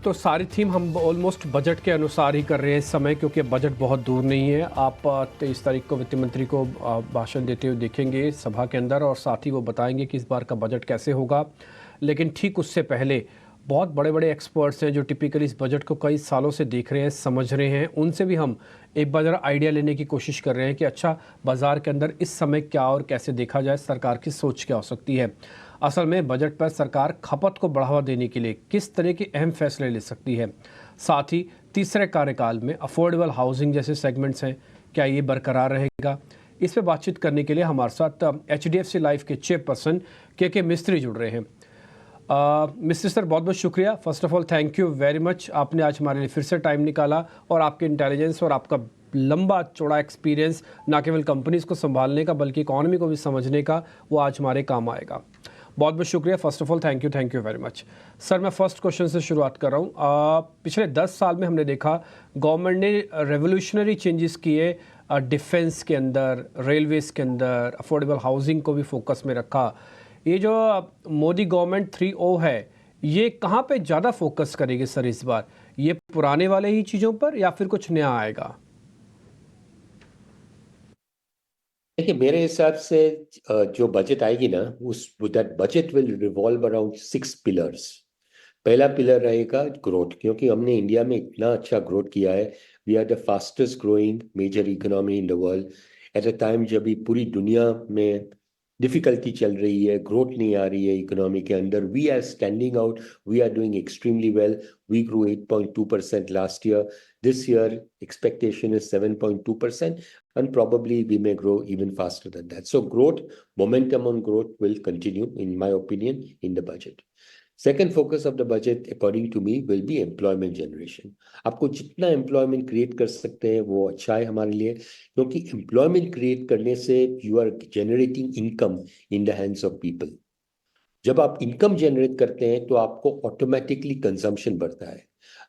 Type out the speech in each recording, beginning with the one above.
तो सारी थीम हम ऑलमोस्ट बजट के अनुसार ही कर रहे हैं इस समय, क्योंकि बजट बहुत दूर नहीं है। आप 23 तारीख को वित्त मंत्री को भाषण देते हुए देखेंगे सभा के अंदर, और साथ ही वो बताएंगे कि इस बार का बजट कैसे होगा। लेकिन ठीक उससे पहले बहुत बड़े बड़े एक्सपर्ट्स हैं जो टिपिकली इस बजट को कई सालों से देख रहे हैं, समझ रहे हैं, उनसे भी हम एक बार आइडिया लेने की कोशिश कर रहे हैं कि अच्छा बाज़ार के अंदर इस समय क्या और कैसे देखा जाए, सरकार की सोच क्या हो सकती है। असल में बजट पर सरकार खपत को बढ़ावा देने के लिए किस तरह के अहम फैसले ले सकती है। साथ ही तीसरे कार्यकाल में अफोर्डेबल हाउसिंग जैसे सेगमेंट्स हैं, क्या ये बरकरार रहेगा। इस पर बातचीत करने के लिए हमारे साथ HDFC लाइफ के चेयरपर्सन के मिस्त्री जुड़ रहे हैं। मिस्टर सर, बहुत बहुत शुक्रिया। First of all thank you very much, आपने आज हमारे लिए फिर से टाइम निकाला, और आपके इंटेलिजेंस और आपका लंबा चौड़ा एक्सपीरियंस ना केवल कंपनीज को संभालने का बल्कि इकॉनमी को भी समझने का, वो आज हमारे काम आएगा। बहुत बहुत शुक्रिया। First of all thank you very much. Sir, मैं फर्स्ट क्वेश्चन से शुरुआत कर रहा हूँ। पिछले 10 साल में हमने देखा गवर्नमेंट ने रेवोल्यूशनरी चेंजेस किए डिफेंस के अंदर, रेलवेज के अंदर, अफोर्डेबल हाउसिंग को भी फोकस में रखा। ये जो मोदी गवर्नमेंट 3O है, ये कहाँ पे ज़्यादा फोकस करेगी सर इस बार? ये पुराने वाले ही चीज़ों पर या फिर कुछ नया आएगा? देखिए, मेरे हिसाब से जो बजट आएगी ना, उस that budget will revolve around 6 pillars. पहला पिलर रहेगा ग्रोथ, क्योंकि हमने इंडिया में इतना अच्छा ग्रोथ किया है। We are the fastest growing major economy in the world at a time जब भी पूरी दुनिया में डिफिकल्टी चल रही है, ग्रोथ नहीं आ रही है इकोनॉमी के अंदर। We are standing out, we are doing extremely well. We grow 8.2% last year. This year expectation is 7.2%, and probably we may grow even faster than that. So growth, momentum on growth will continue, in my opinion, in the budget. Second focus of the budget, according to me, will be employment generation. आपको जितना employment create कर सकते हैं वो अच्छा है हमारे लिए, क्योंकि employment create करने से you are generating income in the hands of people. जब आप इनकम जनरेट करते हैं तो आपको ऑटोमेटिकली कंजम्पशन बढ़ता है।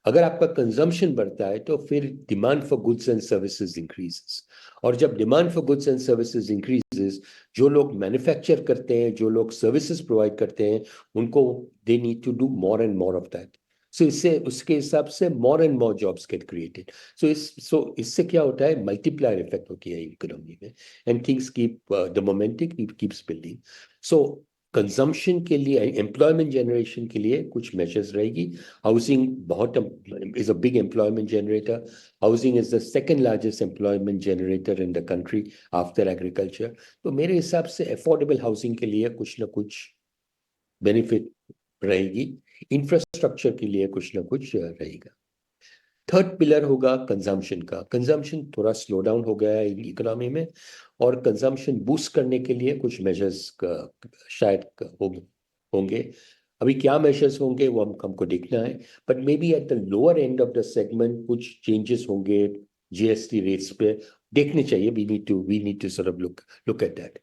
अगर आपका कंजम्पशन बढ़ता है तो फिर demand for goods and services increases, और जब demand for goods and services increases, जो लोग मैन्युफैक्चर करते हैं, जो लोग सर्विसेज प्रोवाइड करते हैं, उनको they need to do more and more of that. So इससे उसके हिसाब से more and more jobs get created. So इससे क्या होता है, मल्टीप्लायर इफेक्ट होती है इकोनॉमी में, and things keep the momentum keeps building. So consumption के लिए, एम्प्लॉयमेंट जनरेशन के लिए कुछ मेजर्स रहेगी। हाउसिंग बहुत is a big employment generator. Housing is the second largest employment generator in the country after agriculture. तो मेरे हिसाब से अफोर्डेबल हाउसिंग के लिए कुछ ना कुछ बेनिफिट रहेगी। इंफ्रास्ट्रक्चर के लिए कुछ ना कुछ रहेगा। थर्ड पिलर होगा कंजम्पशन का। कंजम्पशन थोड़ा स्लो डाउन हो गया है इकोनॉमी में, और कंजम्पशन बूस्ट करने के लिए कुछ मेजर्स शायद होंगे। अभी क्या मेजर्स होंगे वो हमको देखना है, but may be at the lower end of the segment कुछ चेंजेस होंगे GST रेट्स पे, देखने चाहिए। We need to sort of look at that.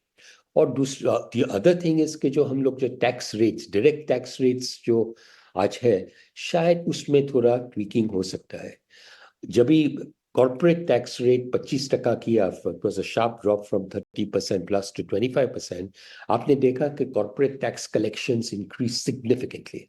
और दूसरा, द अदर थिंग इज कि जो हम लोग जो tax rates, direct tax rates जो आज है, शायद उसमें थोड़ा ट्वीकिंग हो सकता है। जब भी कॉर्पोरेट टैक्स रेट 25% किया, it was a sharp drop from 30% plus to 25%। आपने देखा कि corporate tax collections increase significantly.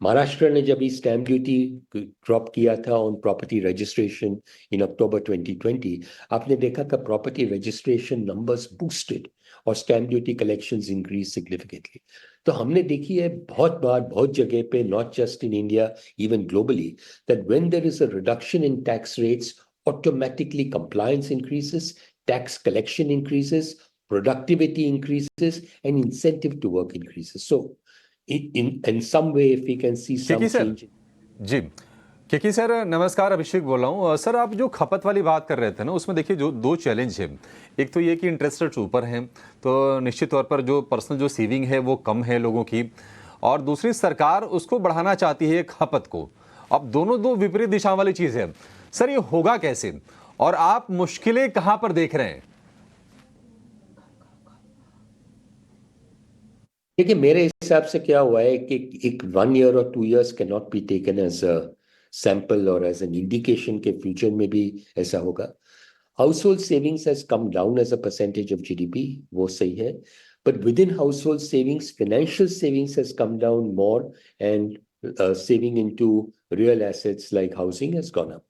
Maharashtra ने जब स्टैम्प ड्यूटी ड्रॉप किया था on property registration in October 2020, आपने देखा कि प्रॉपर्टी रजिस्ट्रेशन नंबर्स बूस्टेड और stamp duty collections increase significantly. तो हमने देखी है बहुत बार, बहुत जगह पे, not just in India, even globally, that when there is a reduction in tax rates, automatically compliance increases, tax collection increases, productivity increases, and incentive to work increases. So in some way, if we can see some Keki sir change. जी, Keki sir नमस्कार, अभिषेक बोल रहा हूँ। Sir, आप जो खपत वाली बात कर रहे थे ना, उसमें देखिए जो दो चैलेंज है। एक तो ये कि इंटरेस्ट रेट्स ऊपर हैं, तो निश्चित तौर पर जो पर्सनल जो सेविंग है वो कम है लोगों की, और दूसरी सरकार उसको बढ़ाना चाहती है खपत को। अब दोनों दो विपरीत दिशा वाली चीज़ है। सर, ये होगा कैसे, और आप मुश्किलें कहाँ पर देख रहे हैं? देखिए, मेरे हिसाब से क्या हुआ है कि एक 1 year और 2 years can not be taken as a sample or as an indication के फ्यूचर में भी ऐसा होगा। Household savings has come down as a percentage of GDP, वो सही है, but within household savings, financial savings has come down more, and saving into real assets like housing has gone up.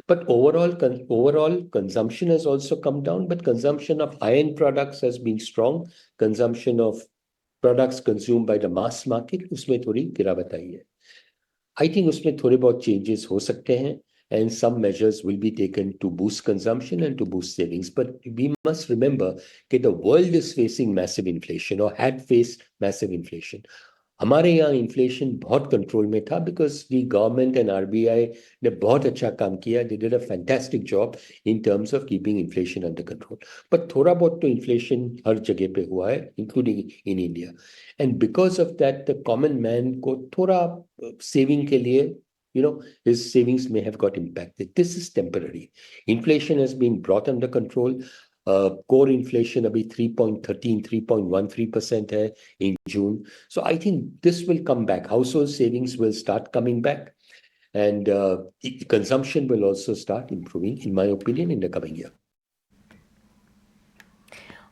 But overall consumption has also come down, but consumption of high-end products has been strong. Consumption of products consumed by the mass market, उसमें थोड़ी गिरावट आई है. I think उसमें थोड़े बहुत changes हो सकते हैं, and some measures will be taken to boost consumption and to boost savings. But we must remember that the world is facing massive inflation or had faced massive inflation. हमारे यहाँ inflation बहुत control में था because the government and RBI ने बहुत अच्छा काम किया. They did a fantastic job in terms of keeping inflation under control. पर थोड़ा बहुत तो इन्फ्लेशन हर जगह पे हुआ है, including in India. And because of that the common man को थोड़ा सेविंग के लिए, his savings may have got impacted. This is temporary. Inflation has been brought under control. Core inflation अभी 3.13, 3.13% है in June. So I think this will come back. Household savings will start coming back, and consumption will also start improving, in my opinion, in the coming year.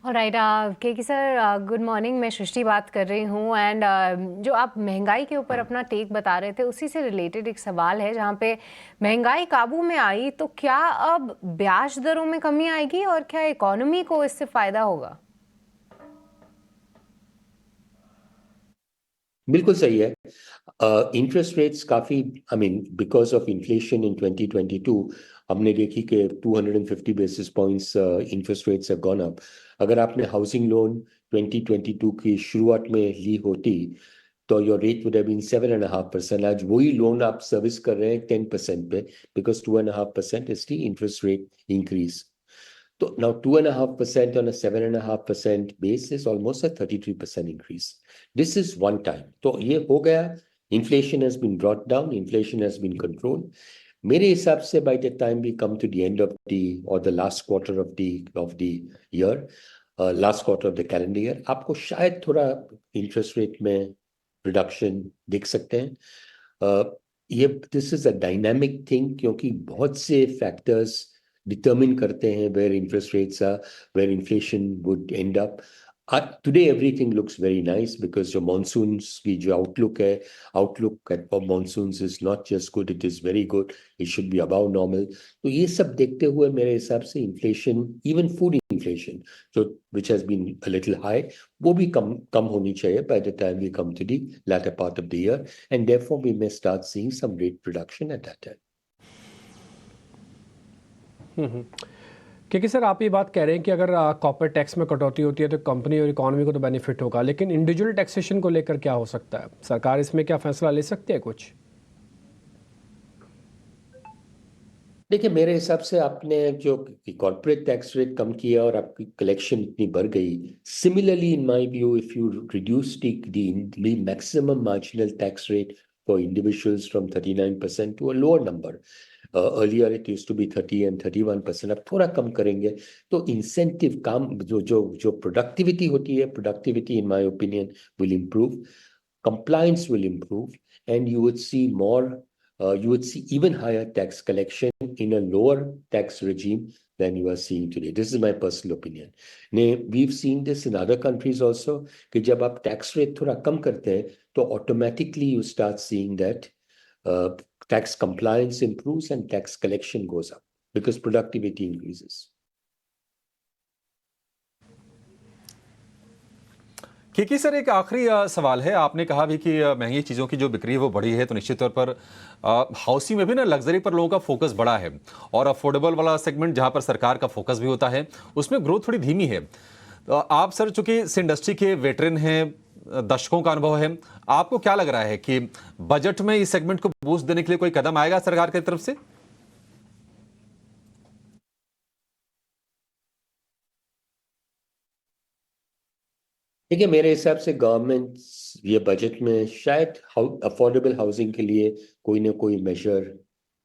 Alright Keki sir, good morning. मैं सृष्टि बात कर रही हूँ. And जो आप महंगाई के ऊपर अपना टेक बता रहे थे, उसी से रिलेटेड एक सवाल है. जहाँ पे महंगाई काबू में आई तो क्या अब ब्याज दरों में कमी आएगी और क्या इकोनॉमी को इससे फायदा होगा? बिल्कुल सही है. इंटरेस्ट रेट्स काफी, I mean because of inflation in 2022 हमने देखी कि 250 basis points interest rates have gone up. अगर आपने हाउसिंग लोन 2022 की शुरुआत में ली होती तो your rate would have been 7.5%. आज वही लोन आप सर्विस कर रहे हैं 10% पे, because 2.5% is the interest rate increase. So now 2.5% on a 7.5% base is almost a 33% increase. This is one time. तो ये हो गया. Inflation has been brought down. Inflation has been controlled. मेरे हिसाब से by the time we come to the end of the last quarter of the year, last quarter of the calendar year, आपको शायद थोड़ा interest rate में reduction दिख सकते हैं. This is a dynamic thing क्योंकि बहुत से factors determine करते हैं where interest rates are, where inflation would end up. Today everything looks very nice because your monsoons की जो outlook for monsoons is not just good, it is very good. It should be above normal. तो ये सब देखते हुए मेरे हिसाब से inflation, even food inflation, which has been a little high, वो भी कम होनी चाहिए by the time we come to the latter part of the year, and therefore we may start seeing some rate reduction at that time. क्योंकि sir आप ये बात कह रहे हैं कि अगर कॉर्पोरेट टैक्स में कटौती होती है तो कंपनी और इकोनॉमी को तो बेनिफिट होगा, लेकिन इंडिविजुअल टैक्सेशन को लेकर क्या हो सकता है? सरकार इसमें क्या फैसला ले सकती है कुछ? देखिए, मेरे हिसाब से आपने जो कॉर्पोरेट टैक्स रेट कम किया और आपकी कलेक्शन इतनी बढ़ गई. Similarly in my view, if you reduce the maximum marginal tax rate for individuals from 39% to a lower number. Earlier it used to be 30 and 31%. अब थोड़ा कम करेंगे तो इंसेंटिव काम जो प्रोडक्टिविटी होती है, productivity in my opinion will improve, compliance will improve, and you would see even higher tax collection in a lower tax regime than you are seeing today. This is my personal opinion. We've seen this in other countries also कि जब आप tax rate थोड़ा कम करते हैं तो automatically you start seeing that tax compliance improves and tax collection goes up because productivity increases. क्योंकि sir एक आखिरी सवाल है. आपने कहा भी कि महंगी चीज़ों की जो बिक्री है वो बढ़ी है, तो निश्चित तौर पर हाउसिंग में भी ना लग्जरी पर लोगों का फोकस बढ़ा है और अफोर्डेबल वाला सेगमेंट जहां पर सरकार का फोकस भी होता है उसमें ग्रोथ थोड़ी धीमी है. तो आप सर चूंकि इस इंडस्ट्री के वेटरन हैं, दशकों का अनुभव है, आपको क्या लग रहा है कि बजट में इस सेगमेंट को बूस्ट देने के लिए कोई कदम आएगा सरकार की तरफ से? देखिए, मेरे हिसाब से गवर्नमेंट ये बजट में शायद अफोर्डेबल हाउसिंग के लिए कोई ना कोई मेजर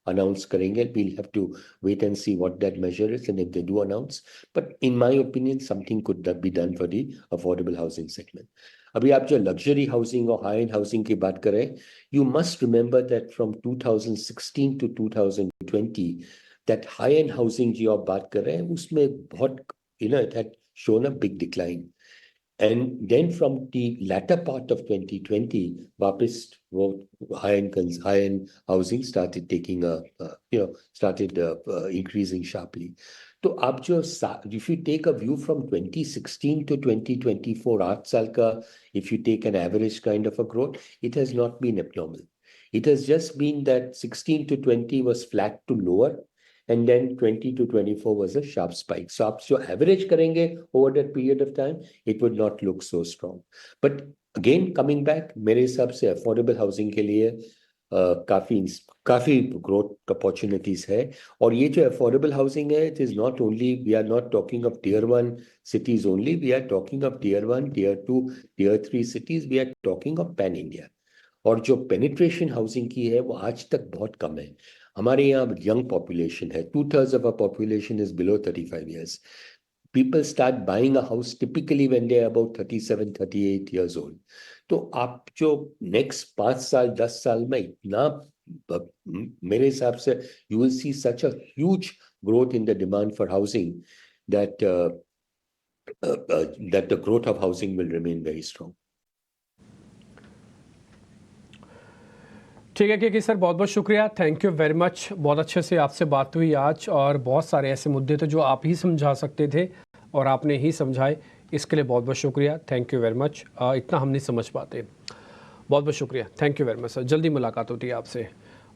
announce करेंगे. We'll have to wait and see what that measure is and if they do announce. But in my opinion, something could be done for the affordable housing segment. अभी आप जो luxury housing और high-end housing की बात करें, you must remember that from 2016 to 2020, that high-end housing जो आप बात कर रहे हैं, उसमें बहुत, it had shown a big decline. And then from the latter part of 2020, वापस वो high-end housing started taking increasing sharply. तो आप जो if you take a view from 2016 to 2024, 8 साल का, if you take an average kind of a growth, it has not been abnormal. It has just been that 16 to 20 was flat to lower, and then 20 to 24 was a sharp spike. So आप जो average करेंगे over that period of time, it would not look so strong. But again, coming back, मेरे हिसाब से affordable housing के लिए काफी growth opportunities है. और ये जो affordable housing है, it is not only, we are not talking of tier 1 cities only, we are talking of tier 1, tier 2, tier 3 cities, we are talking of pan India. और जो पेनिट्रेशन हाउसिंग की है वो आज तक बहुत कम है. हमारे यहाँ यंग पॉपुलेशन है, 2/3 of our population is below 35 years. People start buying a house typically when they are about 37, 38 years old. तो आप जो next 5 साल 10 साल में इतना, मेरे हिसाब से you will see such a huge growth in the demand for housing that the growth of housing will remain very strong. ठीक है केके सर, बहुत बहुत शुक्रिया, थैंक यू वेरी मच. बहुत अच्छे से आपसे बात हुई आज, और बहुत सारे ऐसे मुद्दे थे जो आप ही समझा सकते थे और आपने ही समझाए. इसके लिए बहुत बहुत शुक्रिया, थैंक यू वेरी मच. इतना हम नहीं समझ पाते. बहुत बहुत शुक्रिया, thank you very much sir. जल्दी मुलाकात होती है आपसे.